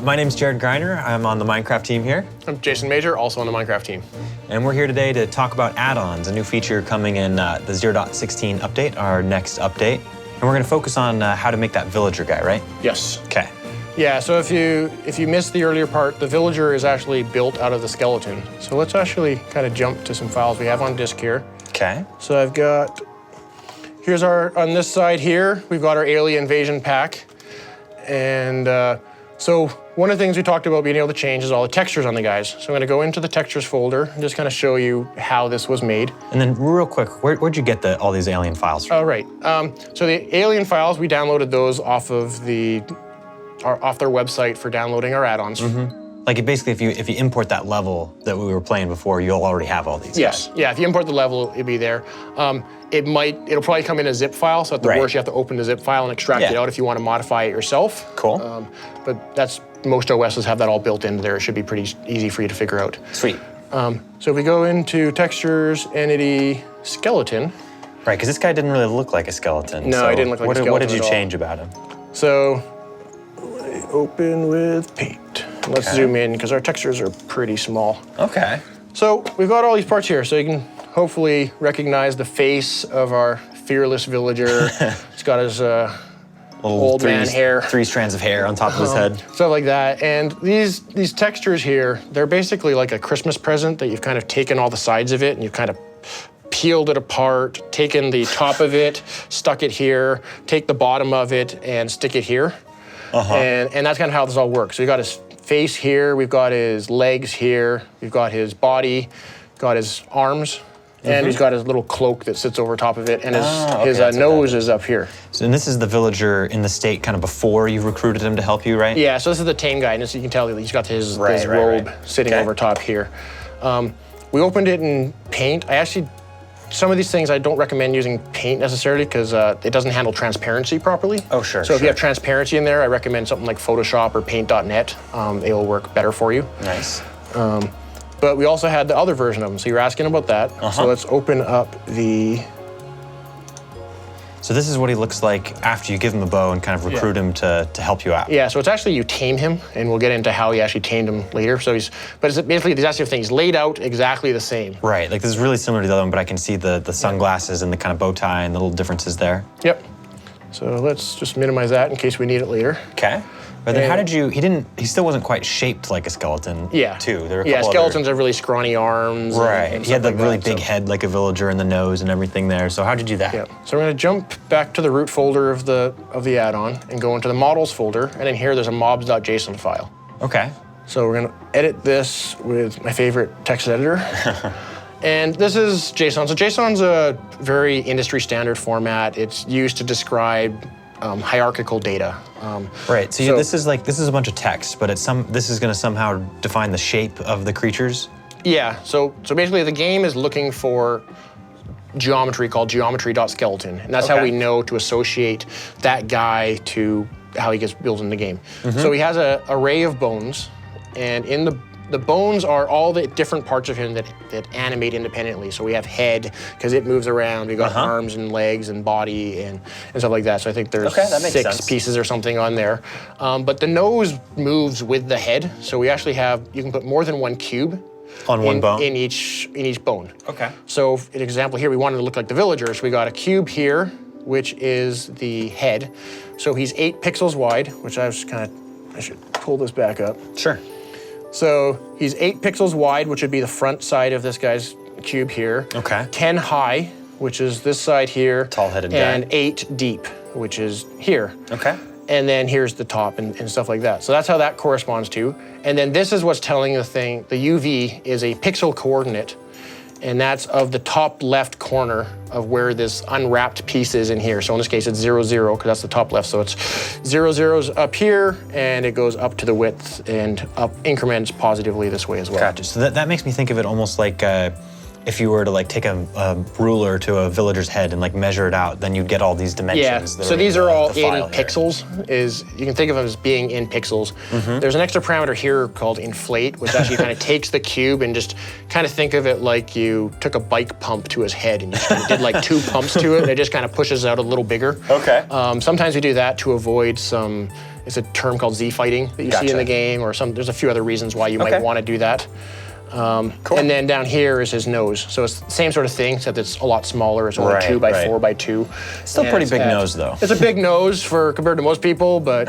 My name's Jared Greiner. I'm on the Minecraft team here. I'm Jason Major, also on the Minecraft team. And we're here today to talk about add-ons, a new feature coming in the 0.16 update, our next update. And we're going to focus on how to make that villager guy, right? Yes. Okay. Yeah, so if you missed the earlier part, the villager is actually built out of the skeleton. So let's actually kind of jump to some files we have on disk here. Okay. So I've got, here's on this side here, we've got our alien invasion pack. And so one of the things we talked about being able to change is all the textures on the guys. So I'm gonna go into the textures folder and just kind of show you how this was made. And then real quick, where'd you get all these alien files from? Oh, right. So the alien files, we downloaded those off of off their website for downloading our add-ons. Mm-hmm. Like basically, if you import that level that we were playing before, you'll already have all these. Yes. Guys. Yeah. If you import the level, it'd be there. It'll probably come in a zip file. So at the worst, you have to open the zip file and extract it out if you want to modify it yourself. Cool. But most OSs have that all built into there. It should be pretty easy for you to figure out. Sweet. So if we go into textures, entity, skeleton. Right, because this guy didn't really look like a skeleton. No, so he didn't look like a skeleton. What did you change about him? So open with paint. Let's zoom in because our textures are pretty small. Okay. So we've got all these parts here, so you can hopefully recognize the face of our fearless villager. He's got his old man hair. 3 strands of hair on top of his head. Stuff like that. And these textures here, they're basically like a Christmas present that you've kind of taken all the sides of it and you've kind of peeled it apart, taken the top of it, stuck it here, take the bottom of it and stick it here. And that's kind of how this all works. So we've got his face here, we've got his legs here, we've got his body, got his arms, and he's got his little cloak that sits over top of it, and his nose is up here. So, and this is the villager in the state kind of before you recruited him to help you, right? Yeah, so this is the tame guy, and as you can tell, he's got his robe sitting over top here. We opened it in Paint. Some of these things I don't recommend using Paint necessarily because it doesn't handle transparency properly. Oh, sure. So if you have transparency in there, I recommend something like Photoshop or Paint.net. It will work better for you. Nice. But we also had the other version of them, so you're asking about that. So let's open up the... So this is what he looks like after you give him a bow and kind of recruit him to help you out. Yeah, so it's actually you tame him, and we'll get into how you actually tamed him later. So it's basically the exact same thing. He's laid out exactly the same. Right, like this is really similar to the other one, but I can see the sunglasses and the kind of bow tie and the little differences there. Yep. So let's just minimize that in case we need it later. Okay. But then how did you, he still wasn't quite shaped like a skeleton, too. There were a couple skeletons have really scrawny arms. Right, and he had the like really big head like a villager and the nose and everything there. So how'd you do that? Yeah, so we're gonna jump back to the root folder of the add-on and go into the models folder, and in here there's a mobs.json file. Okay. So we're gonna edit this with my favorite text editor. And this is JSON. So JSON's a very industry standard format. It's used to describe hierarchical data. Right. So this is a bunch of text, but this is going to somehow define the shape of the creatures. Yeah. So basically, the game is looking for geometry called geometry.skeleton, and that's how we know to associate that guy to how he gets built in the game. So he has an array of bones, and in the bones are all the different parts of him that animate independently. So we have head, because it moves around. We've got arms and legs and body and stuff like that. So I think there's 6 pieces or something on there. But the nose moves with the head. So we actually you can put more than one cube on one bone? In each bone. Okay. So an example here, we wanted to look like the villagers. We got a cube here, which is the head. So he's 8 pixels wide, which I should pull this back up. Sure. So he's 8 pixels wide, which would be the front side of this guy's cube here. Okay. 10 high, which is this side here. Tall-headed guy. And 8 deep, which is here. Okay. And then here's the top and stuff like that. So that's how that corresponds to. And then this is what's telling the thing, the UV is a pixel coordinate, and that's of the top left corner of where this unwrapped piece is in here. So in this case, it's 0, 0, because that's the top left. So it's 0, 0's up here, and it goes up to the width and up increments positively this way as well. Gotcha. So that makes me think of it almost like if you were to like take a ruler to a villager's head and like measure it out, then you'd get all these dimensions. Yeah, so these are all in pixels. You can think of them as being in pixels. There's an extra parameter here called inflate, which actually kind of takes the cube and just kind of think of it like you took a bike pump to his head and you just kind of did like 2 pumps to it, and it just kind of pushes out a little bigger. Okay. Sometimes we do that to avoid some, it's a term called Z-fighting that you see in the game, or there's a few other reasons why you might want to do that. Cool. And then down here is his nose. So it's the same sort of thing, except it's a lot smaller. It's only 2 by 4 by 2. Still pretty big nose, though. It's a big nose compared to most people, but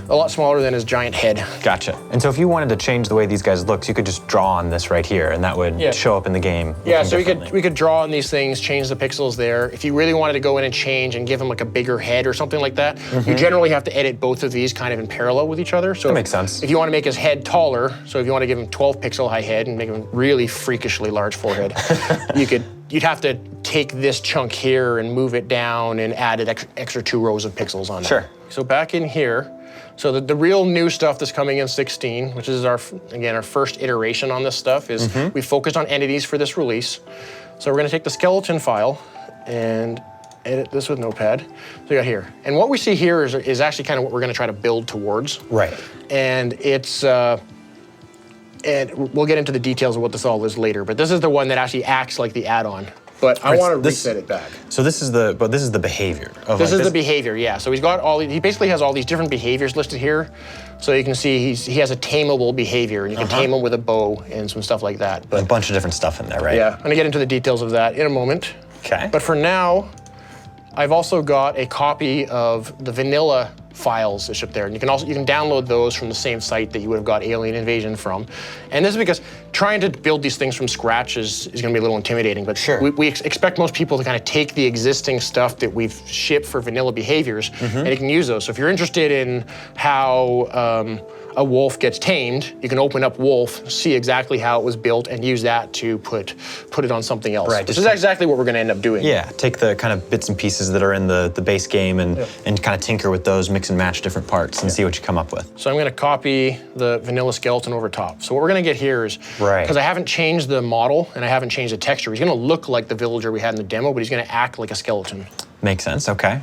a lot smaller than his giant head. Gotcha. And so if you wanted to change the way these guys look, you could just draw on this right here, and that would show up in the game. Yeah, so we could draw on these things, change the pixels there. If you really wanted to go in and change and give him like a bigger head or something like that, you generally have to edit both of these kind of in parallel with each other. So that makes sense. If you want to make his head taller, so if you want to give him 12 pixel high head and make him really freakishly large forehead, you'd have to take this chunk here and move it down and add an extra 2 rows of pixels on it. Sure. So back in here, so the real new stuff that's coming in 16, which is our first iteration on this stuff, is we focused on entities for this release. So we're going to take the skeleton file and edit this with Notepad. So you got here. And what we see here is actually kind of what we're going to try to build towards. Right. And it's... and we'll get into the details of what this all is later, but this is the one that actually acts like the add-on. But I want to reset it back. So this is the behavior. This is the behavior, yeah. So he basically has all these different behaviors listed here. So you can see he has a tameable behavior, and you can tame him with a bow and some stuff like that. But a bunch of different stuff in there, right? Yeah, I'm gonna get into the details of that in a moment. Okay. But for now, I've also got a copy of the vanilla files that ship there, and you can download those from the same site that you would have got Alien Invasion from. And this is because trying to build these things from scratch is going to be a little intimidating, but sure. we expect most people to kind of take the existing stuff that we've shipped for vanilla behaviors and you can use those. So if you're interested in how a wolf gets tamed, you can open up Wolf, see exactly how it was built, and use that to put it on something else. Right. This is exactly what we're going to end up doing. Yeah, take the kind of bits and pieces that are in the base game and kind of tinker with those, mix and match different parts and see what you come up with. So I'm going to copy the vanilla skeleton over top. So what we're going to get here is, because I haven't changed the model and I haven't changed the texture, he's going to look like the villager we had in the demo, but he's going to act like a skeleton. Makes sense, okay.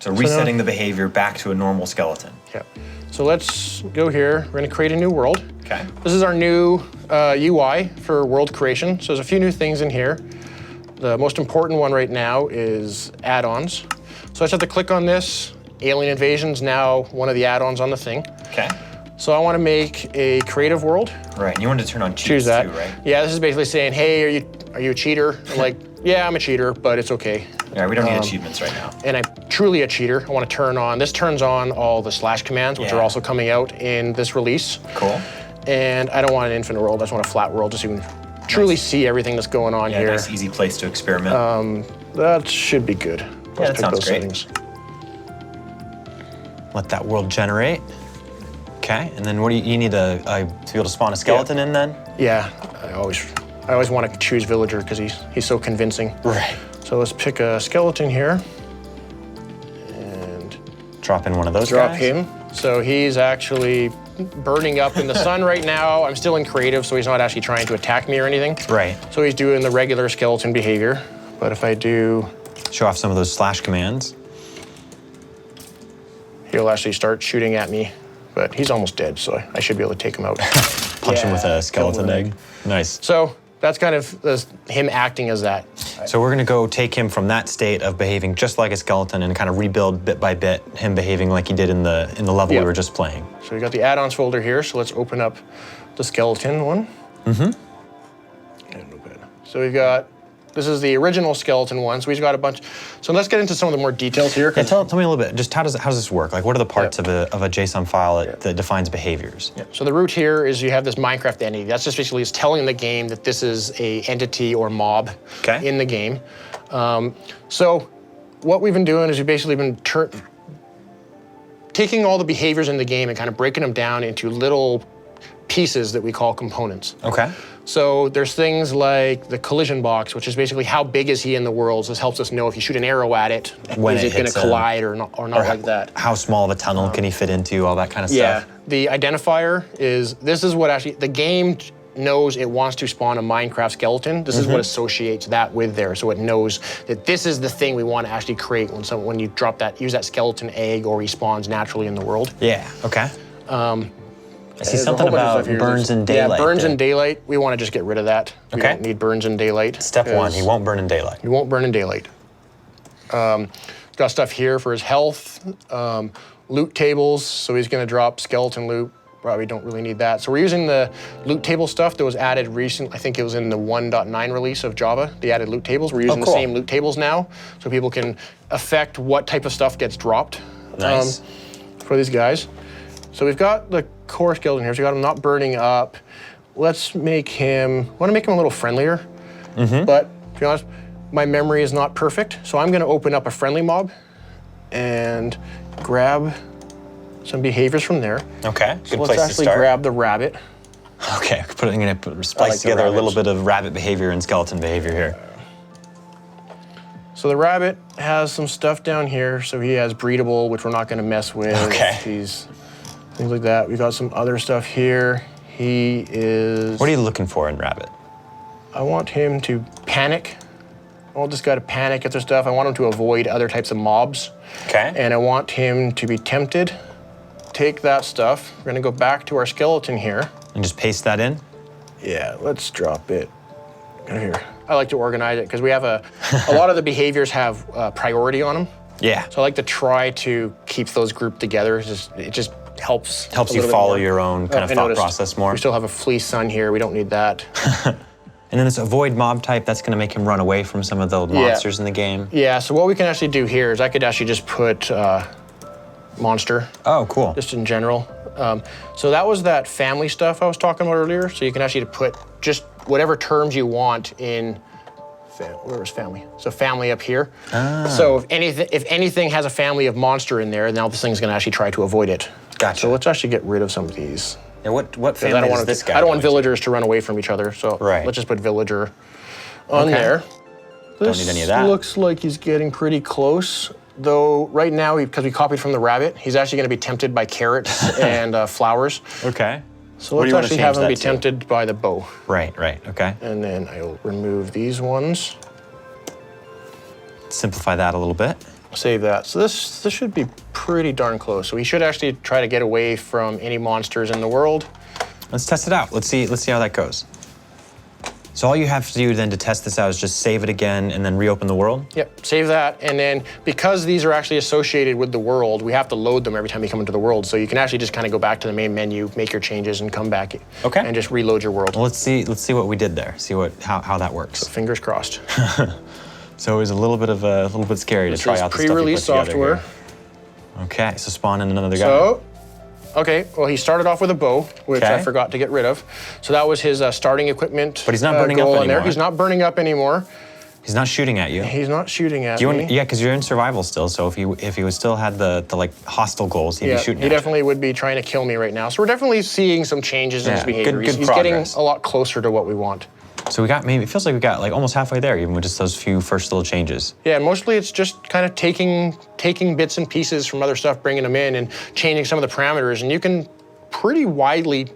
So resetting the behavior back to a normal skeleton. Yeah. So let's go here. We're going to create a new world. Okay. This is our new UI for world creation. So there's a few new things in here. The most important one right now is add-ons. So I just have to click on this. Alien Invasion's now one of the add-ons on the thing. Okay. So I want to make a creative world. Right, and you wanted to turn on cheats Choose that. too, right? Yeah, this is basically saying, hey, are you a cheater? I'm like, yeah, I'm a cheater, but it's okay. Yeah, we don't need achievements right now. And I'm truly a cheater. I want to turn on, this turns on all the slash commands, which are also coming out in this release. Cool. And I don't want an infinite world, I just want a flat world, just so you can truly see everything that's going on here. Nice, easy place to experiment. That should be good. That sounds great. Let that world generate. Okay, and then what do you need to be able to spawn a skeleton in then? Yeah, I always want to choose villager because he's so convincing. Right. So let's pick a skeleton here and drop in one of those drop guys. him. So he's actually burning up in the sun right now. I'm still in creative, so he's not actually trying to attack me or anything. Right. So he's doing the regular skeleton behavior. But if I do... show off some of those slash commands. He'll actually start shooting at me, but he's almost dead, so I should be able to take him out. Punch him with a skeleton egg. Nice. So that's kind of him acting as that. So we're gonna go take him from that state of behaving just like a skeleton and kind of rebuild bit by bit him behaving like he did in the level we were just playing. So we got the add-ons folder here, so let's open up the skeleton one. And so we've got, this is the original skeleton one, so we've got a bunch. So let's get into some of the more details here. Yeah, tell me a little bit, just how does this work? Like what are the parts of a JSON file that defines behaviors? So the root here is you have this Minecraft entity. That's just basically is telling the game that this is a entity or mob in the game. So what we've been doing is we've basically been taking all the behaviors in the game and kind of breaking them down into little pieces that we call components. Okay. So there's things like the collision box, which is basically how big is he in the world. So this helps us know if you shoot an arrow at it, is it going to collide or not like that. How small of a tunnel can he fit into, all that kind of stuff. stuff. The identifier is, this is what actually, the game knows it wants to spawn a Minecraft skeleton, this is what associates that with there. So it knows that this is the thing we want to actually create when you drop that, use that skeleton egg, or he spawns naturally in the world. Yeah, okay. I see something about burns in daylight. Yeah, burns in daylight. We want to just get rid of that. We don't need burns in daylight. Step one, he won't burn in daylight. He won't burn in daylight. Got stuff here for his health, loot tables, so he's going to drop skeleton loot. Probably don't really need that. So we're using the loot table stuff that was added recently. I think it was in the 1.9 release of Java, the added loot tables. We're using the same loot tables now, so people can affect what type of stuff gets dropped for these guys. So we've got the core skeleton here, so we got him not burning up. Let's make him, I want to make him a little friendlier, but to be honest, my memory is not perfect, so I'm going to open up a friendly mob and grab some behaviors from there. Okay, so good place to start. let's actually grab the rabbit. Okay, I'm going to splice together a little bit of rabbit behavior and skeleton behavior here. So the rabbit has some stuff down here, so he has breedable, which we're not going to mess with. Okay. He's things like that. We've got some other stuff here. He is... What are you looking for in rabbit? I want him to panic. I want this guy to panic at their stuff. I want him to avoid other types of mobs. Okay. And I want him to be tempted. Take that stuff. We're gonna go back to our skeleton here. And just paste that in? Yeah, let's drop it here. I like to organize it because we have a lot of the behaviors have priority on them. Yeah. So I like to try to keep those grouped together. It just helps you follow your own kind of thought process more. We still have a fleece sun here. We don't need that. And then this avoid mob type, that's going to make him run away from some of the monsters in the game. Yeah, so what we can actually do here is I could actually just put monster. Oh, cool. Just in general. So that was that family stuff I was talking about earlier. So you can actually put just whatever terms you want in, where was family? So family up here. So if anything has a family of monster in there, now this thing's gonna actually try to avoid it. Gotcha. So let's actually get rid of some of these. Yeah, what family is this guy? I don't want villagers to run away from each other, so let's just put villager on there. Don't need any of that. This looks like he's getting pretty close. Though right now, because we copied from the rabbit, he's actually going to be tempted by carrots and flowers. Okay. So let's actually have him be tempted by the bow. Right, okay. And then I'll remove these ones. Simplify that a little bit. Save that. So this should be pretty darn close. So we should actually try to get away from any monsters in the world. Let's test it out. Let's see how that goes. So all you have to do then to test this out is just save it again and then reopen the world? Yep, save that. And then because these are actually associated with the world, we have to load them every time you come into the world. So you can actually just kind of go back to the main menu, make your changes, and come back and just reload your world. Well, let's see what we did there. See how that works. So fingers crossed. So it was a little bit scary to try out the pre-release software. Here. Okay, so spawn in another guy. So, okay, well he started off with a bow, which I forgot to get rid of. So that was his starting equipment. But he's not burning up anymore. There. He's not burning up anymore. He's not shooting at you. He's not shooting at me. Yeah, because you're in survival still. So if he was still had the like hostile goals, he'd be shooting at you. He definitely would be trying to kill me right now. So we're definitely seeing some changes in his behavior. Good he's progress. Getting a lot closer to what we want. So it feels like we got like almost halfway there, even with just those few first little changes. Yeah, mostly it's just kind of taking bits and pieces from other stuff, bringing them in, and changing some of the parameters. And you can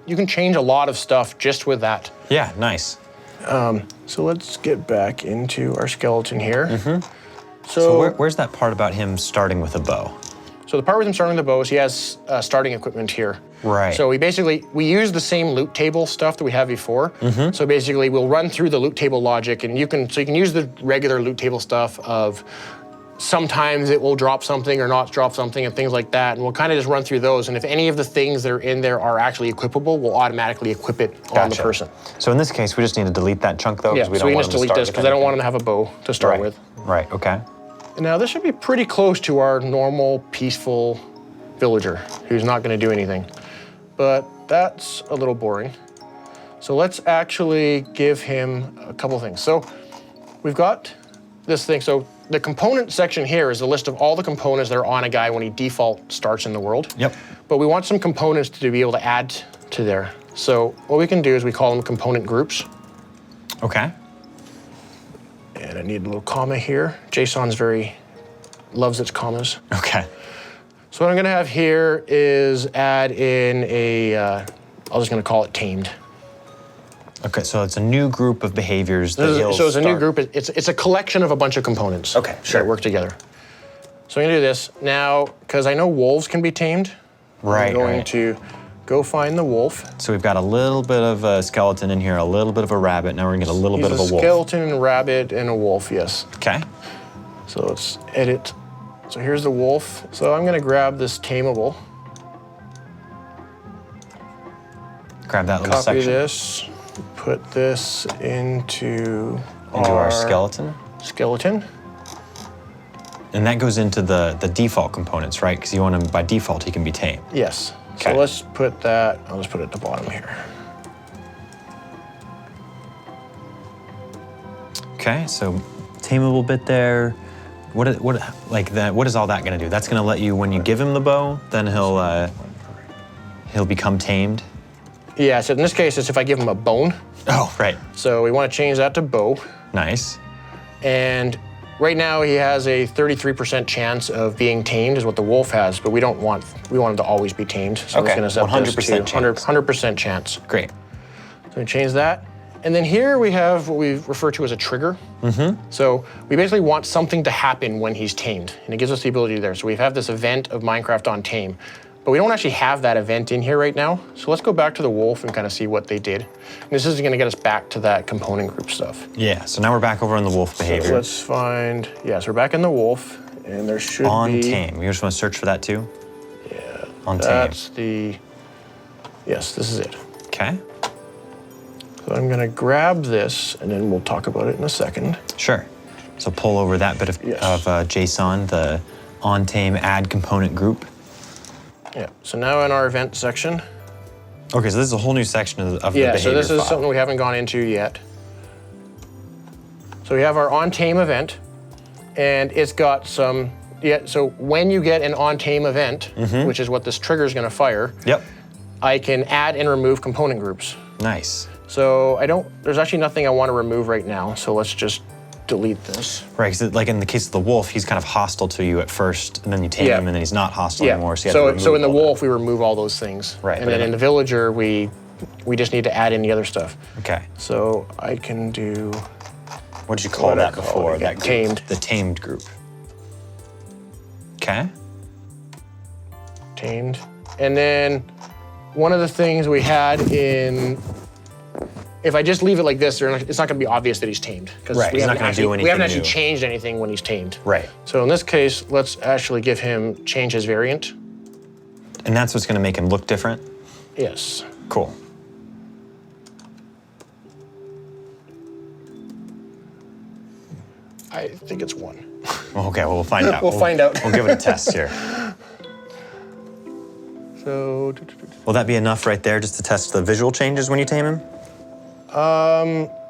you can change a lot of stuff just with that. Yeah, nice. So let's get back into our skeleton here. So where's that part about him starting with a bow? So the part with him starting with the bow is he has starting equipment here. Right. So we use the same loot table stuff that we have before. So basically we'll run through the loot table logic, and you can use the regular loot table stuff of sometimes it will drop something or not drop something and things like that. And we'll kind of just run through those. And if any of the things that are in there are actually equipable, we'll automatically equip it on the person. So in this case, we just need to delete that chunk though, because we don't want to delete this because I don't want him to have a bow to start with. Right, okay. And now this should be pretty close to our normal, peaceful villager who's not going to do anything. But that's a little boring. So let's actually give him a couple things. So we've got this thing. So the component section here is a list of all the components that are on a guy when he default starts in the world. Yep. But we want some components to be able to add to there. So what we can do is we call them component groups. Okay. And I need a little comma here. JSON's loves its commas. Okay. So what I'm gonna have here is add in I'm just gonna call it tamed. Okay, so it's a new group of behaviors that he'll So it's a new start. group. It's a collection of a bunch of components. Okay, sure. That work together. So I'm gonna do this now because I know wolves can be tamed. Right, I'm going right. to go find the wolf. So we've got a little bit of a skeleton in here, a little bit of a rabbit. Now we're gonna get a little bit of a wolf. Skeleton, and rabbit, and a wolf. Yes. Okay. So let's edit. So here's the wolf. So I'm gonna grab this tameable. Grab that little Copy section. this. Put this into Our skeleton. Skeleton. And that goes into the default components, right? Because you want him, by default, he can be tamed. Yes. Okay. So let's put that. I'll just put it at the bottom here. Okay, so tameable bit there. What is all that gonna do? That's gonna let you, when you give him the bow, then he'll become tamed. Yeah. So in this case, it's if I give him a bone. Oh, right. So we want to change that to bow. Nice. And right now he has a 33% chance of being tamed is what the wolf has, but we want him to always be tamed. So Okay, I'm just gonna set 100% this to 100% chance. Great. So we change that. And then here we have what we refer to as a trigger. So we basically want something to happen when he's tamed, and it gives us the ability there. So we have this event of Minecraft on tame, but we don't actually have that event in here right now. So let's go back to the wolf and kind of see what they did. And this is gonna get us back to that component group stuff. Yeah, so now we're back over on the wolf behavior. So let's find, so we're back in the wolf, and there should On be... tame. You just want to search for that too? Yeah, On tame. that's the... Yes, this is it. Okay. So I'm gonna grab this, and then we'll talk about it in a second. Sure. So pull over that bit of JSON, the on tame add component group. Yeah, so now in our event section. Okay, so this is a whole new section of the behavior Yeah, so this is file. something we haven't gone into yet. So we have our on tame event, and it's got some, so when you get an on tame event, which is what this trigger is gonna fire, Yep. I can add and remove component groups. Nice. So there's actually nothing I want to remove right now, so let's just delete this. Right, because like in the case of the wolf, he's kind of hostile to you at first, and then you tame him, and then he's not hostile anymore. So, you have to so in the remove all wolf, we remove all those things. Right, And but then in in the villager, we just need to add in the other stuff. that. Okay. So I can do... What did you call What I that call before? it That again? group? Tamed. The tamed group. Okay. Tamed. And then one of the things we had in... If I just leave it like this, it's not going to be obvious that he's tamed. Because Right, he's not gonna do we anything haven't actually new. changed anything when he's tamed. Right. So in this case, let's actually give him change his variant. And that's what's going to make him look different? Yes. Cool. I think it's 1. Okay, well, we'll find out. We'll find out. We'll give it a test here. So... Will that be enough right there just to test the visual changes when you tame him?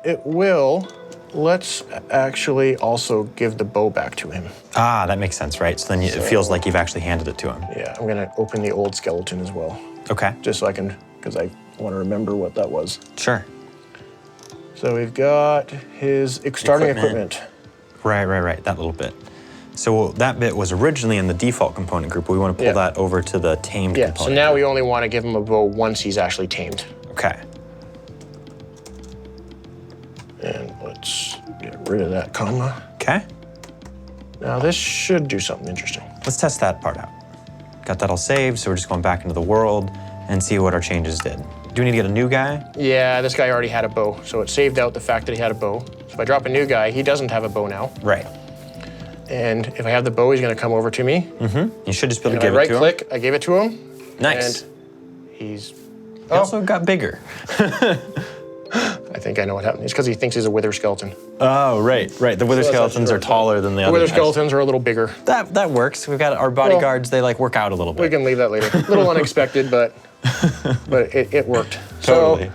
It will. Let's actually also give the bow back to him. Ah, that makes sense, right? So then it feels like you've actually handed it to him. Yeah, I'm gonna open the old skeleton as well, Okay. just so I can, because I want to remember what that was. Sure. So we've got his starting equipment. Right, that little bit. So that bit was originally in the default component group, but we want to pull that over to the tamed Yeah, component. so now we only want to give him a bow once he's actually tamed. Okay. And let's get rid of that comma. Okay. Now this should do something interesting. Let's test that part out. Got that all saved, so we're just going back into the world and see what our changes did. Do we need to get a new guy? Yeah, this guy already had a bow, so it saved out the fact that he had a bow. So if I drop a new guy, he doesn't have a bow now. Right. And if I have the bow, he's gonna come over to me. You should just be able And to I give it to him. right-click, I gave it to him. Nice. And he's... He also got bigger. I think I know what happened. It's because he thinks he's a wither skeleton. Oh, right. The wither So that's skeletons actually are taller than the other Wither guys. skeletons are a little bigger. That works. We've got our bodyguards, they like work out a little bit. We can leave that later. A little unexpected, but it worked. Totally.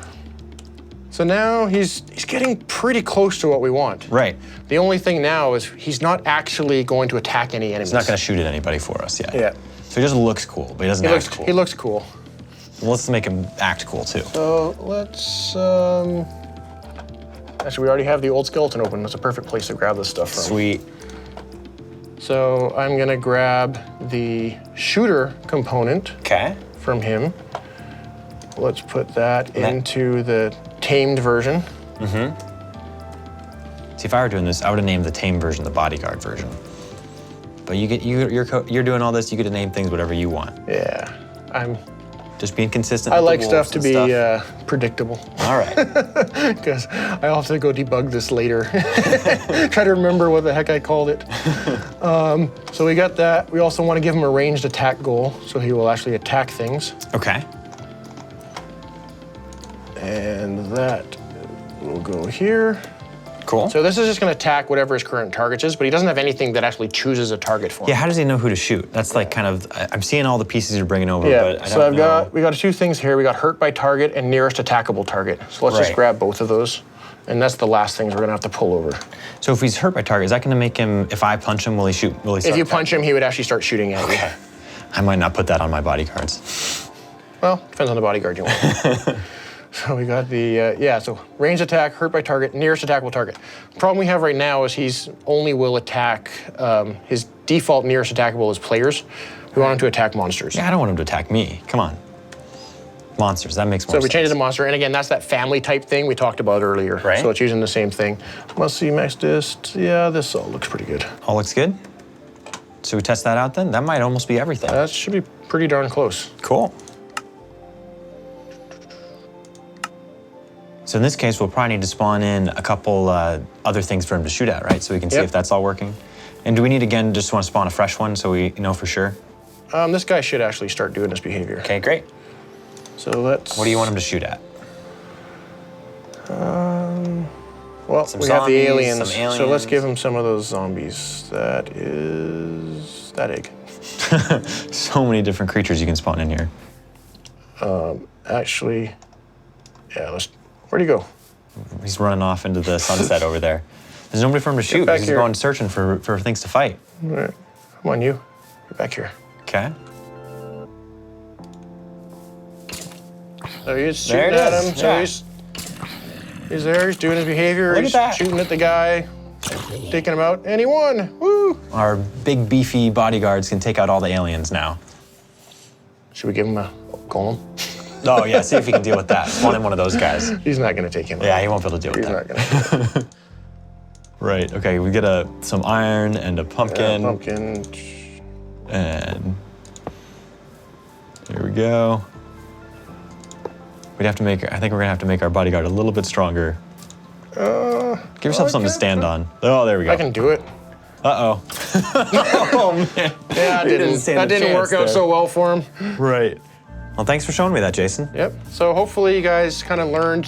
So now he's getting pretty close to what we want. Right. The only thing now is he's not actually going to attack any enemies. He's not going to shoot at anybody for us yet. Yeah. So he just looks cool, but he doesn't act cool. He looks cool. Let's make him act cool too. So let's, actually we already have the old skeleton open. That's a perfect place to grab this stuff from. Sweet. So I'm gonna grab the shooter component Okay. from him. Let's put that into the tamed version. See, if I were doing this, I would have named the tame version the bodyguard version. But you're doing all this, you get to name things whatever you want. Yeah, I'm just being consistent. I with like the stuff wolves to and be predictable. All right. Because I'll have to go debug this later. Try to remember what the heck I called it. So we got that. We also want to give him a ranged attack goal, so he will actually attack things. Okay. And that will go here. Cool. So this is just going to attack whatever his current target is, but he doesn't have anything that actually chooses a target for him. Yeah, how does he know who to shoot? That's like kind of, I'm seeing all the pieces you're bringing over, Yeah, but I so don't know. we got two things here. We got hurt by target and nearest attackable target. So let's just grab both of those. And that's the last things we're going to have to pull over. So if he's hurt by target, is that going to make him, if I punch him, will he shoot? Will he start if you punch him, he would actually start shooting at you. I might not put that on my bodyguards. Well, depends on the bodyguard you want. So we got the, so ranged attack, hurt by target, nearest attackable target. The problem we have right now is he's only will attack, his default nearest attackable is players. We want him to attack monsters. Yeah, I don't want him to attack me. Come on. Monsters, that makes more sense. So we changed it to monster, and again, that's that family type thing we talked about earlier. Right. So it's using the same thing. Must see max dist. Yeah, this all looks pretty good. All looks good? So we test that out then? That might almost be everything. That should be pretty darn close. Cool. So in this case, we'll probably need to spawn in a couple other things for him to shoot at, right? So we can see if that's all working. And do we need, again, just want to spawn a fresh one so we know for sure? This guy should actually start doing his behavior. Okay, great. So let's... What do you want him to shoot at? Well, Some we have the zombies, aliens, some so let's give him some of those zombies. That is that egg. So many different creatures you can spawn in here. Actually, yeah, where'd he go? He's running off into the sunset over there. There's nobody for him to shoot. back He's here. going searching for things to fight. All right. Come on, you. Get back here. Okay. So he's There shooting it at is. him. So Yeah. he's there. He's doing his behavior. Look He's at that. shooting at the guy, taking him out, and he won. Woo! Our big beefy bodyguards can take out all the aliens now. Should we give him a golem? Oh yeah, see if he can deal with that. Spawn in one of those guys. He's not going to take him out. Yeah, he won't be able to deal with He's that. not going to. Right, okay, we get some iron and a pumpkin. Pumpkin. And here we go. I think we're gonna have to make our bodyguard a little bit stronger. Give yourself something to stand on. Oh, there we go. I can do it. Uh-oh. Oh, man. Yeah, that didn't work out so well for him. Right. Well, thanks for showing me that, Jason. Yep. So hopefully you guys kind of learned,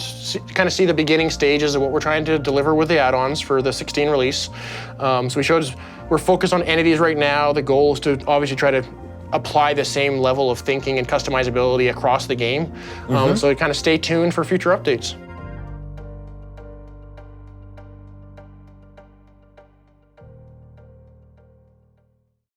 kind of see the beginning stages of what we're trying to deliver with the add-ons for the 16 release. So we showed we're focused on entities right now. The goal is to obviously try to apply the same level of thinking and customizability across the game. So kind of stay tuned for future updates.